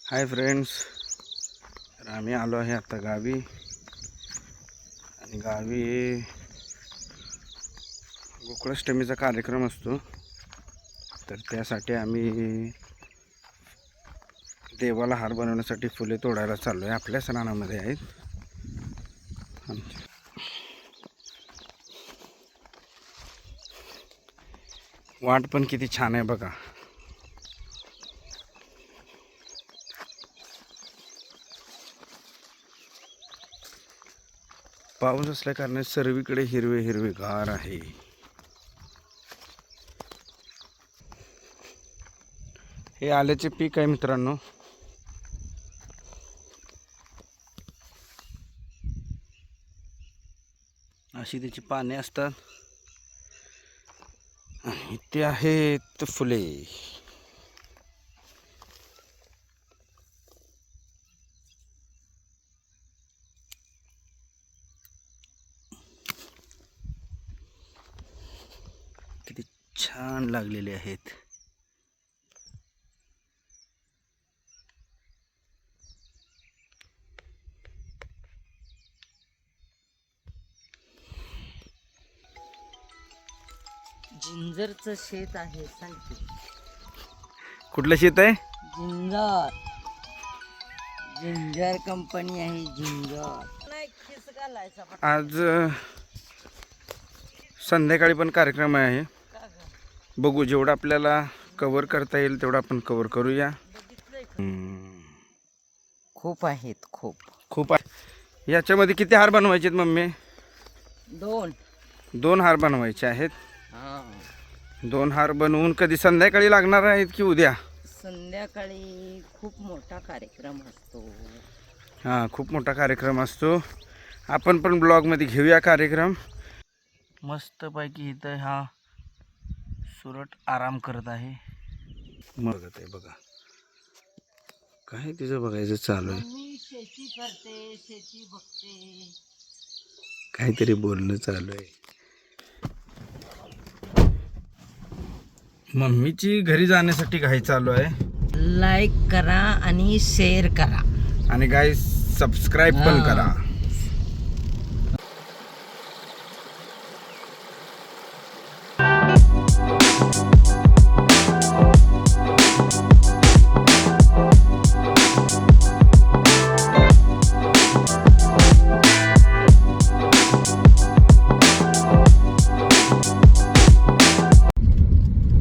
Hi friends, तर आम्ही आलो आहे आता गावी. आणि गावी गोकुळाष्टमीचा कार्यक्रम असतो, तर त्यासाठी आम्ही देवाला हार बनवण्यासाठी फुले तोडायला चाललो आहे. आपल्याच रानामध्ये आहेत. वाट पण किती छान आहे बघा. पाऊस असल्या कारणाने सर्वीकडे हिरवे हिरवे गार आहे. हे आल्याचे पीक आहे मित्रांनो. अशी त्याची पाने असतात. इथे आहेत फुले. किती छान लागलेले आहेत. जिंजरचं शेत आहे सांगते. कुठलं शेत आहे? जिंजर जिंजर कंपनी आहे. जिंजर नाही खिस घालायचा आज संध्याकाळी पण कार्यक्रम आहे. बघू, जेवढं आपल्याला कव्हर करता येईल तेवढं आपण कव्हर करूया. खूप आहेत खूप आहे. याच्यामध्ये किती हार बनवायचे आहेत मम्मी? दोन हार बनवायचे आहेत. 2 हार बनवून कधी संध्याकाळी लागणार आहेत की उद्या? संध्याकाळी खूप मोठा कार्यक्रम असतो. हां, खूप मोठा कार्यक्रम असतो. आपण पण ब्लॉगमध्ये घेऊया कार्यक्रम. मस्तपैकी इथं हा सुरट आराम करत आहे. बघत आहे बघा, काय तिचं बघायचं चालू आहे. मी शेती करते, शेती बघते. काहीतरी बोलणं चालू आहे. मम्मीची घरी जाण्यासाठी घाई चालू आहे. लाईक करा आणि शेअर करा आणि गाईस सबस्क्राईब पण करा.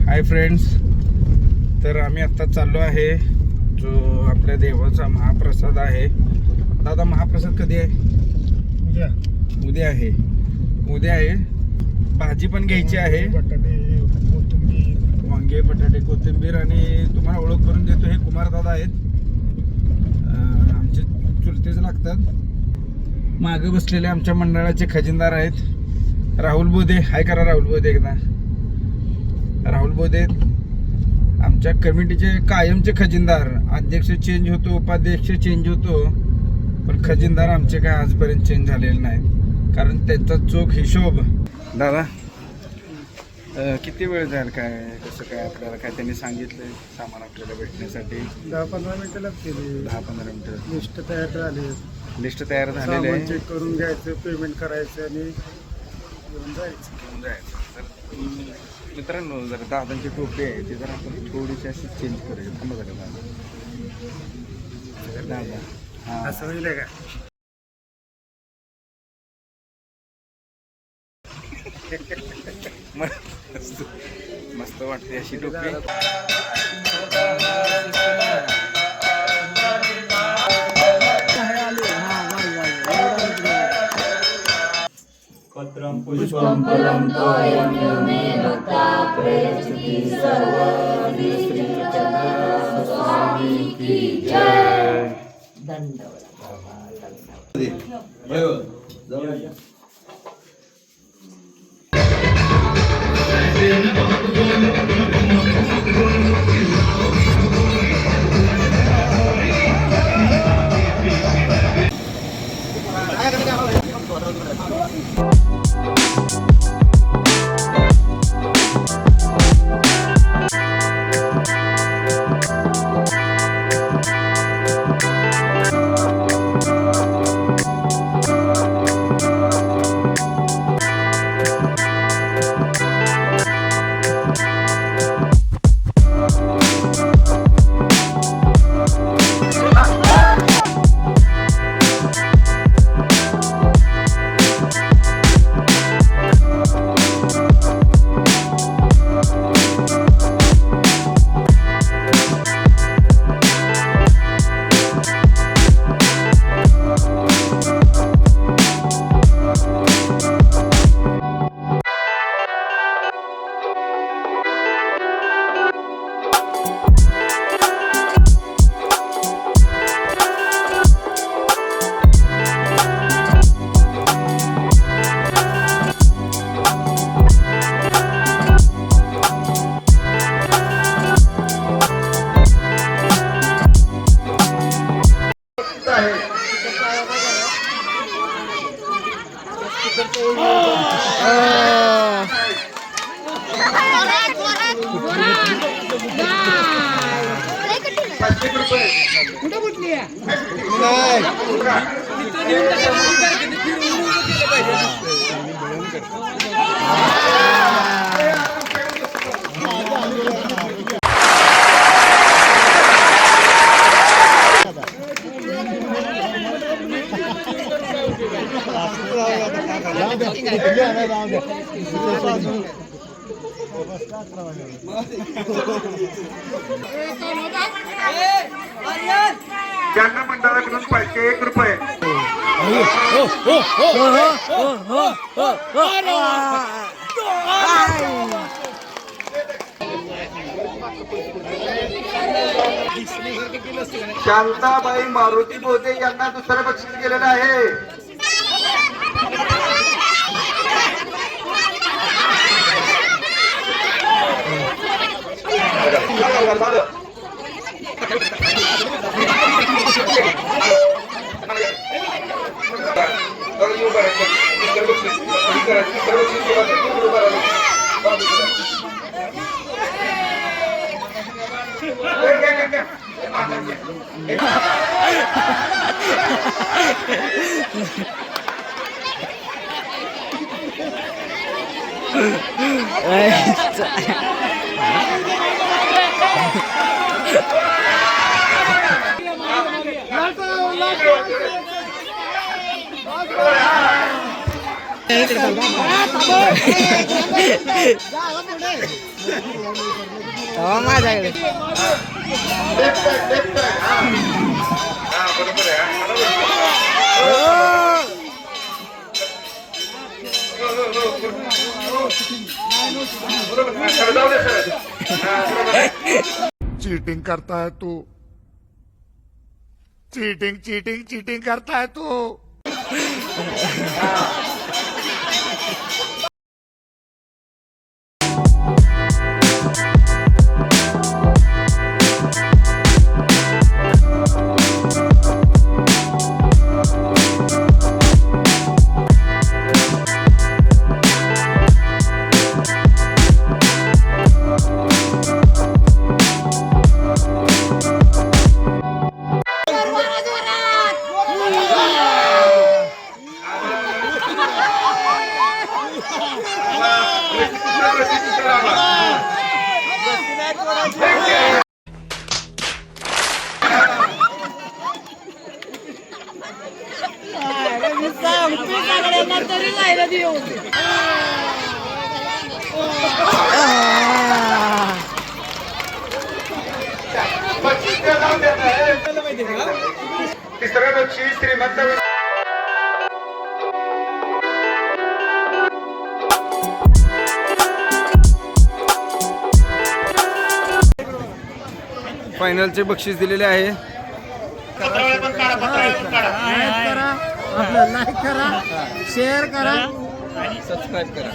हाय फ्रेंड्स, तर आम्ही आत्ता चाललो आहे जो आपल्या देवाचा महाप्रसाद आहे. दादा, महाप्रसाद कधी आहे? उद्या आहे. भाजी पण घ्यायची आहे. वांगे, बटाटे, कोथिंबीर. आणि तुम्हाला ओळख करून देतो, हे कुमार दादा आहेत. आमचे चुलतेच लागतात. मागे बसलेले आमच्या मंडळाचे खजिनदार आहेत. राहुल बोधे. हाय करा राहुल बोधे एकदा. राहुल बोधे आमच्या कमिटीचे कायमचे खजिनदार. अध्यक्ष चेंज होतो, उपाध्यक्ष चेंज होतो, पण खजिनदार आमचे काय आजपर्यंत चेंज झालेले नाहीत, कारण त्यांचा चोख हिशोब. दादा, किती वेळ जाईल, काय कसं काय आपल्याला काय त्यांनी सांगितलं सामान आपल्याला भेटण्यासाठी? 10-15 मिनिटं लागतील. 10-15 मिनिटं. लिस्ट तयार झाली. लिस्ट तयार झालेली आहे. चेक करून घ्यायचं, पेमेंट करायचं आणि घेऊन जायचं. तर मित्रांनो, जर दादांची टोपी आहे ती जर आपण थोडीशी अशी चेंज करूया. थांबा जरा दादा. हां, असं होईल का? मस्त वाटते अशी टोपी. पुष्पं फलं तोयं मे भक्ता प्रयच्छति सर्वं श्री चक्रधर स्वामी की जय. दंडवत. ज्यांना मंडळाकडून पैसे 1 रुपये शांताबाई मारुती बोधे यांना दुसरं बक्षीस गेलेलं आहे. चीटिंग करता है तू, चीटिंग चीटिंग चीटिंग करता है तू. तिसरं बक्षीस श्रीमंत फायनलचे बक्षीस दिलेले आहे. लाईक करा, शेअर करा, सबस्क्राईब करा.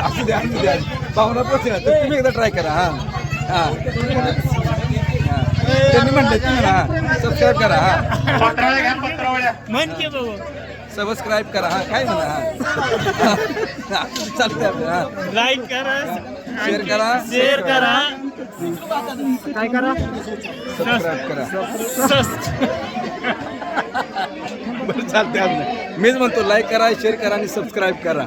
असू द्या पाहुणा पोचला तर तुम्ही एकदा ट्राय करा. हा हा त्यांनी म्हणलं तुम्ही हा सबस्क्राईब करा. हा सबस्क्राईब करा. हा काय म्हणा. हा चालतंय आपलं. हा लाईक करा, शेअर करा, शेअर करा, काय करा, सबस्क्राईब करा. बरं चालतंय आपलं. मीच म्हणतो लाईक करा, शेअर करा आणि सबस्क्राईब करा.